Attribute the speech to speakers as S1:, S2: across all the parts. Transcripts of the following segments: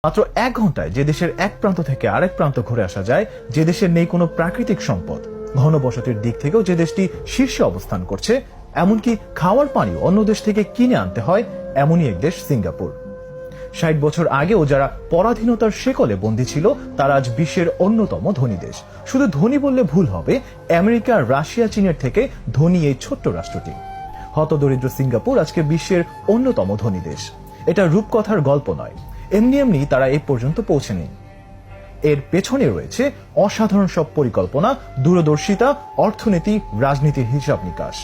S1: মাত্র 1 ঘন্টায় যে দেশের এক প্রান্ত থেকে আরেক প্রান্ত ঘুরে আসা যায়, যে দেশের নেই কোনো প্রাকৃতিক সম্পদ, ঘনবসতির দিক থেকেও যে দেশটি শীর্ষে অবস্থান করছে, এমনকি খাওয়ার পানিও অন্য দেশ থেকে কিনে আনতে হয়, এমনই এক দেশ সিঙ্গাপুর। 60 বছর আগেও যারা পরাধীনতার শেকলে বন্দী ছিল, তারা আজ বিশ্বের অন্যতম ধনী দেশ। শুধু ধনী বললে ভুল হবে, আমেরিকা, রাশিয়া, চীনের থেকে ধনী এই ছোট্ট রাষ্ট্রটি। হতদরিদ্র সিঙ্গাপুর আজকে বিশ্বের অন্যতম ধনী দেশ। এটা রূপকথার গল্প নয়, এমনি এমনি তারা এই পর্যন্ত পৌঁছেনি। এর পেছনে রয়েছে অসাধারণ সব পরিকল্পনা, দূরদর্শিতা, অর্থনীতি, রাজনীতির হিসাব নিকাশ।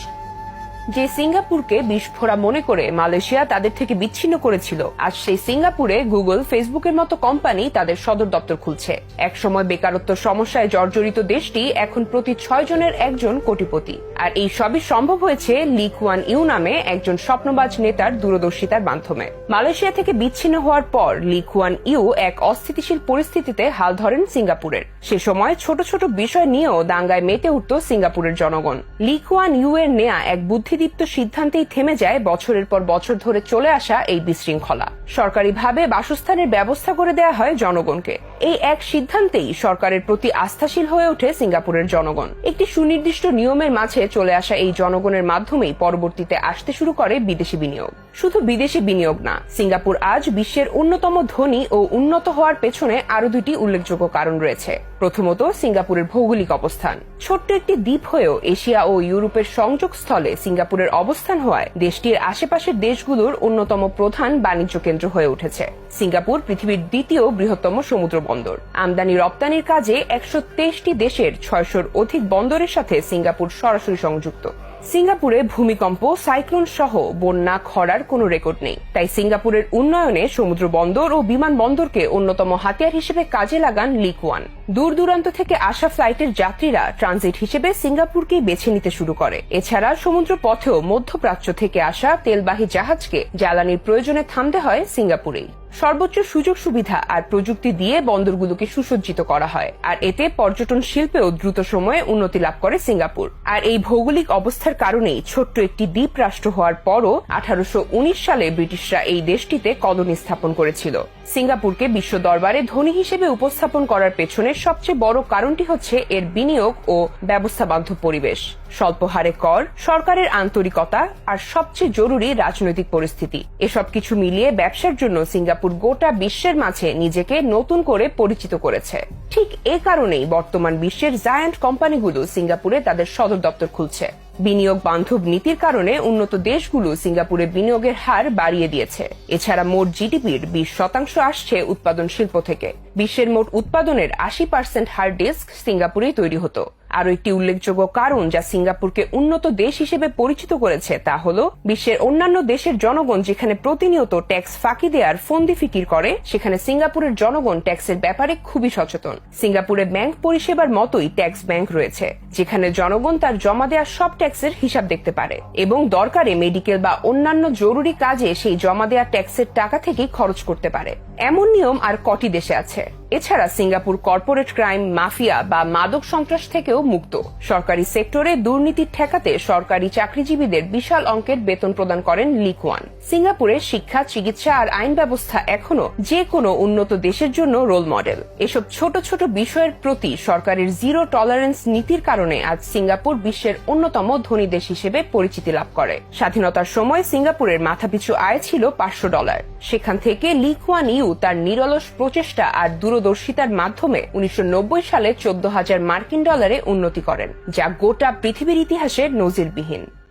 S2: যে সিঙ্গাপুরকে বিস্ফোরা মনে করে মালয়েশিয়া তাদের থেকে বিচ্ছিন্ন করেছিল, আজ সেই সিঙ্গাপুরে গুগল, ফেসবুকের মতো কোম্পানি তাদের সদর দপ্তর খুলছে। একসময় বেকারত্ব সমস্যায় জর্জরিত দেশটি এখন প্রতি 6 জনের একজন কোটিপতি। আর এই সবই সম্ভব হয়েছে লি কুয়ান ইউ নামে একজন স্বপ্নবাজ নেতার দূরদর্শিতার মাধ্যমে। মালয়েশিয়া থেকে বিচ্ছিন্ন হওয়ার পর লি কুয়ান ইউ এক অস্থিতিশীল পরিস্থিতিতে হাল ধরেন সিঙ্গাপুরের। সে সময় ছোট ছোট বিষয় নিয়েও দাঙ্গায় মেতে উঠত সিঙ্গাপুরের জনগণ। লি কুয়ান ইউ এর নেয়া এক বুদ্ধিদীপ্ত সিদ্ধান্তেই থেমে যায় বছরের পর বছর ধরে চলে আসা এই বিশৃঙ্খলা। সরকারিভাবে বাসস্থানের ব্যবস্থা করে দেয়া হয় জনগণকে। এই এক সিদ্ধান্তেই সরকারের প্রতি আস্থাশীল হয়ে ওঠে সিঙ্গাপুরের জনগণ। একটি সুনির্দিষ্ট নিয়মের মাঝে চলে আসা এই জনগণের মাধ্যমেই পরবর্তীতে আসতে শুরু করে বিদেশি বিনিয়োগ। শুধু বিদেশি বিনিয়োগ না, সিঙ্গাপুর আজ বিশ্বের অন্যতম ধনী ও উন্নত হওয়ার পেছনে আরো দুটি উল্লেখযোগ্য কারণ রয়েছে। প্রথমত, সিঙ্গাপুরের ভৌগোলিক অবস্থান। ছোট্ট একটি দ্বীপ হয়েও এশিয়া ও ইউরোপের সংযোগস্থলে সিঙ্গাপুরের অবস্থান হওয়ায় দেশটির আশেপাশের দেশগুলোর অন্যতম প্রধান বাণিজ্য কেন্দ্র হয়ে উঠেছে। সিঙ্গাপুর পৃথিবীর দ্বিতীয় বৃহত্তম সমুদ্র বন্দর। আমদানি রপ্তানির কাজে 123টি দেশের 600-র অধিক বন্দরের সাথে সিঙ্গাপুর সরাসরি সংযুক্ত। সিঙ্গাপুরে ভূমিকম্প, সাইক্লোন সহ বন্যা, খরার কোনো রেকর্ড নেই। তাই সিঙ্গাপুরের উন্নয়নে সমুদ্র বন্দর ও বিমানবন্দরকে অন্যতম হাতিয়ার হিসেবে কাজে লাগান লি কুয়ান। দূর দূরান্ত থেকে আসা ফ্লাইটের যাত্রীরা ট্রানজিট হিসেবে সিঙ্গাপুরকেই বেছে নিতে শুরু করে। এছাড়া সমুদ্র পথেও মধ্যপ্রাচ্য থেকে আসা তেলবাহী জাহাজকে জ্বালানির প্রয়োজনে থামতে হয় সিঙ্গাপুরেই। সর্বোচ্চ সুযোগ সুবিধা আর প্রযুক্তি দিয়ে বন্দরগুলোকে সুসজ্জিত করা হয়, আর এতে পর্যটন শিল্পেও দ্রুত সময়ে উন্নতি লাভ করে সিঙ্গাপুর। আর এই ভৌগোলিক অবস্থার কারণেই ছোট্ট একটি দ্বীপ রাষ্ট্র হওয়ার পরও 1819 সালে ব্রিটিশরা এই দেশটিতে কলোনি স্থাপন করেছিল। সিঙ্গাপুরকে বিশ্ব দরবারে ধনী হিসেবে উপস্থাপন করার পেছনে সবচেয়ে বড় কারণটি হচ্ছে এর বিনিয়োগ ও ব্যবস্থাবান্ধব পরিবেশ, স্বল্প হারে কর, সরকারের আন্তরিকতা আর সবচেয়ে জরুরি রাজনৈতিক পরিস্থিতি। এসব কিছু মিলিয়ে ব্যবসার জন্য সিঙ্গাপুর গোটা বিশ্বের মাঝে নিজেকে নতুন করে পরিচিত করেছে। ঠিক এ কারণেই বর্তমান বিশ্বের জায়ান্ট কোম্পানিগুলো সিঙ্গাপুরে তাদের সদর দপ্তর খুলছে। বিনিয়োগ বান্ধব নীতির কারণে উন্নত দেশগুলো সিঙ্গাপুরে বিনিয়োগের হার বাড়িয়ে দিয়েছে। এছাড়া মোট জিডিপির 20% আসছে উৎপাদন শিল্প থেকে। বিশ্বের মোট উৎপাদনের 80% হার্ড ডিস্ক সিঙ্গাপুরেই তৈরি হতো। আরও একটি উল্লেখযোগ্য কারণ যা সিঙ্গাপুরকে উন্নত দেশ হিসেবে পরিচিত করেছে তা হল, বিশ্বের অন্যান্য দেশের জনগণ যেখানে প্রতিনিয়ত ট্যাক্স ফাঁকি দেওয়ার ফন্দি ফিকির করে, সেখানে সিঙ্গাপুরের জনগণ ট্যাক্সের ব্যাপারে খুবই সচেতন। সিঙ্গাপুরে ব্যাংক পরিষেবার মতোই ট্যাক্স ব্যাংক রয়েছে, যেখানে জনগণ তার জমা দেওয়া সব ট্যাক্সের হিসাব দেখতে পারে এবং দরকারে মেডিকেল বা অন্যান্য জরুরি কাজে সেই জমা দেওয়া ট্যাক্সের টাকা থেকেই খরচ করতে পারে। এমন নিয়ম আর কটি দেশে আছে? এছাড়া সিঙ্গাপুর কর্পোরেট ক্রাইম, মাফিয়া বা মাদক সন্ত্রাস থেকেও মুক্ত। সরকারি সেক্টরে দুর্নীতি ঠেকাতে সরকারি চাকরিজীবীদের বিশাল অঙ্কের বেতন প্রদান করেন লি কুয়ান। সিঙ্গাপুরের শিক্ষা, চিকিৎসা আর আইন ব্যবস্থা এখনো যে কোনো উন্নত দেশের জন্য রোল মডেল। এসব ছোট ছোট বিষয়ের প্রতি সরকারের জিরো টলারেন্স নীতির কারণে আজ সিঙ্গাপুর বিশ্বের অন্যতম ধনী দেশ হিসেবে পরিচিতি লাভ করে। স্বাধীনতার সময় সিঙ্গাপুরের মাথাপিছু আয় ছিল $500। সেখান থেকে লি কুয়ান ইউ তার নিরলস প্রচেষ্টা আর দূরদর্শিতার মাধ্যমে 1990 সালে $14,000 উন্নতি করেন, যা গোটা পৃথিবীর ইতিহাসে নজিরবিহীন।